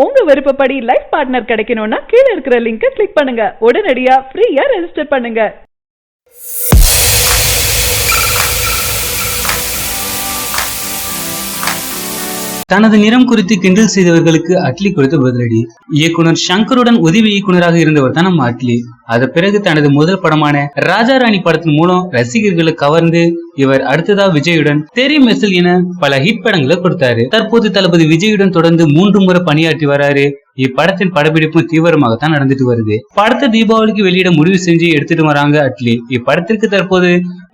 உங்க விருப்பப்படி life partner கிடைக்கணும்னா கீழே இருக்கிற லிங்கை கிளிக் பண்ணுங்க. உடனடியா ஃப்ரீயா ரெஜிஸ்டர் பண்ணுங்க. தனது நிறம் குறித்து கிண்டல் செய்தவர்களுக்கு அட்லி கொடுத்த பதிலடி. இயக்குனர் சங்கருடன் உதவி இயக்குனராக இருந்தவர் தான் நம்ம அட்லி. அது பிறகு தனது முதல் படமான ராஜா ராணி படத்தின் மூலம் ரசிகர்களை கவர்ந்து இவர் அடுத்ததா விஜயுடன் தெரி மெசல் என பல ஹிட் படங்களை கொடுத்தாரு. தற்போது தளபதி விஜயுடன் தொடர்ந்து 3 முறை பணியாற்றி வராரு. இப்படத்தின் படப்பிடிப்பும் தீவிரமாகத்தான் நடந்துட்டு வருது. படத்தை தீபாவளிக்கு வெளியிட முடிவு செஞ்சு எடுத்துட்டு வராங்க அட்லி. இப்படத்திற்கு தற்போது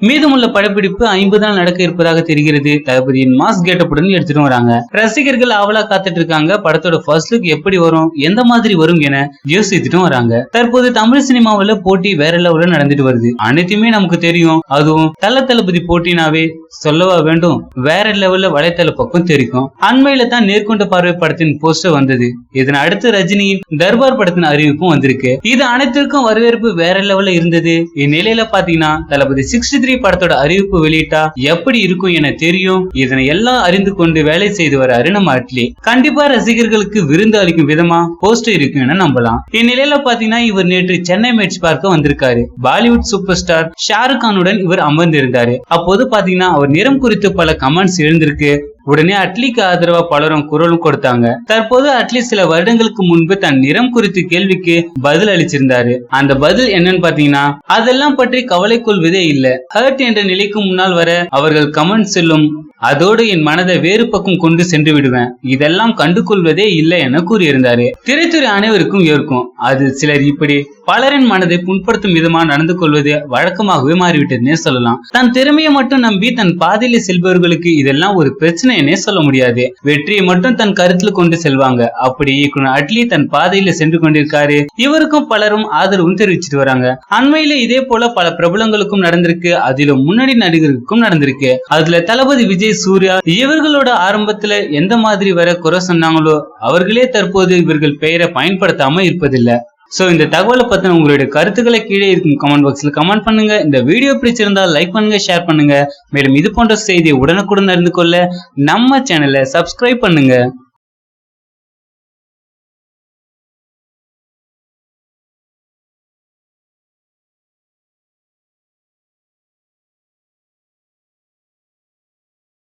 மீதமுள்ள படப்பிடிப்பு 50 நாள் நடக்க இருப்பதாக தெரிகிறது. தளபதியின் மாஸ் கேட்டப்புடன் எடுத்துட்டு வராங்க. ரசிகர்கள் ஆவலா காத்துட்டு இருக்காங்க. படத்தோட ஃபர்ஸ்ட் லுக் எப்படி வரும், எந்த மாதிரி வரும் என யோசித்துட்டு வராங்க. தற்போது தமிழ் சினிமாவில போட்டி வேற லெவல்ல நடந்துட்டு வருது. அனைத்துமே நமக்கு தெரியும். அதுவும் தளபதி போட்டினாவே சொல்லவா வேண்டும், வேற லெவல்ல வலைத்தள பக்கம் தெரியும். அண்மையில தான் நேர்கொண்ட பார்வை படத்தின் போஸ்டர் வந்தது. இதன் அடுத்து ரஜினியின் தர்பார் படத்தின் அறிவிப்பும் வந்திருக்கு. இது அனைத்திற்கும் வரவேற்பு வேற லெவல்ல இருந்தது. இந்நிலையில பாத்தீங்கன்னா தளபதி 63 படத்தோட அறிவிப்பு வெளியிட்டா எப்படி இருக்கும் என தெரியும். இதனை எல்லாம் அறிந்து கொண்டு வேலை செய்து வராரு நம்ம அட்லி. கண்டிப்பா ரசிகர்களுக்கு விருந்து அளிக்கும் விதமா போஸ்டர் இருக்கும் என நம்பலாம். இந்நிலையில பாத்தீங்கன்னா இவர் நேற்று சென்னை மேட்ச் பார்க்க வந்திருக்காரு. பாலிவுட் சூப்பர் ஸ்டார் ஷாருக் கானுடன் இவர் அமர்ந்திருந்தாரு. அப்போது பாத்தீங்கன்னா அவர் நிறம் குறித்து பல கமெண்ட்ஸ் எழுந்திருக்கு. உடனே அட்லிக்கு ஆதரவா பலரும் குரலும் கொடுத்தாங்க. தற்போது அட்லி சில வருடங்களுக்கு முன்பு தன் நிறம் குறித்து கேள்விக்கு பதில் அளிச்சிருந்தாரு. அந்த பதில் என்னன்னு பாத்தீங்கன்னா, அதெல்லாம் பற்றி கவலை கொள்வதே இல்ல. ஹர்ட் என்ற நிலைக்கு முன்னால் வர அவர்கள் கமெண்ட் செல்லும். அதோடு என் மனதை வேறு பக்கம் கொண்டு சென்று விடுவேன். இதெல்லாம் கண்டுகொள்வதே இல்லை என கூறியிருந்தாரு. திரைத்துறை அனைவருக்கும் ஏற்கும். அது சிலர் இப்படி பலரின் மனதை புண்படுத்தும் விதமா நடந்து கொள்வது வழக்கமாகவே மாறிவிட்டதுன்னே சொல்லலாம். தன் திறமையை மட்டும் நம்பி தன் பாதையில செல்பவர்களுக்கு இதெல்லாம் ஒரு பிரச்சனைன்னே சொல்ல முடியாது. வெற்றியை மட்டும் தன் கருத்துல கொண்டு செல்வாங்க. அப்படி இயக்குனர் அட்லி தன் பாதையில சென்று கொண்டிருக்காரு. இவருக்கும் பலரும் ஆதரவும் தெரிவிச்சிட்டு வராங்க. அண்மையில இதே போல பல பிரபலங்களுக்கும் நடந்திருக்கு. அதிலும் முன்னணி நடிகர்களுக்கும் நடந்திருக்கு. அதுல தளபதி விஜய், சூர்யா இவர்களோட ஆரம்பத்துல எந்த மாதிரி வர குறை சொன்னாங்களோ அவர்களே தற்போது இவர்கள் பெயரை பயன்படுத்தாம இருப்பதில்லை. சோ இந்த தகவலை பத்தின உங்களுடைய கருத்துக்களை கீழே இருக்கும் கமெண்ட் பாக்ஸ்ல கமெண்ட் பண்ணுங்க. இந்த வீடியோ பிடிச்சிருந்தா லைக் பண்ணுங்க, ஷேர் பண்ணுங்க. மேலும் இது போன்ற செய்தியை உடனுக்குடன் அறிந்து கொள்ள நம்ம சேனலை சப்ஸ்கிரைப் பண்ணுங்க.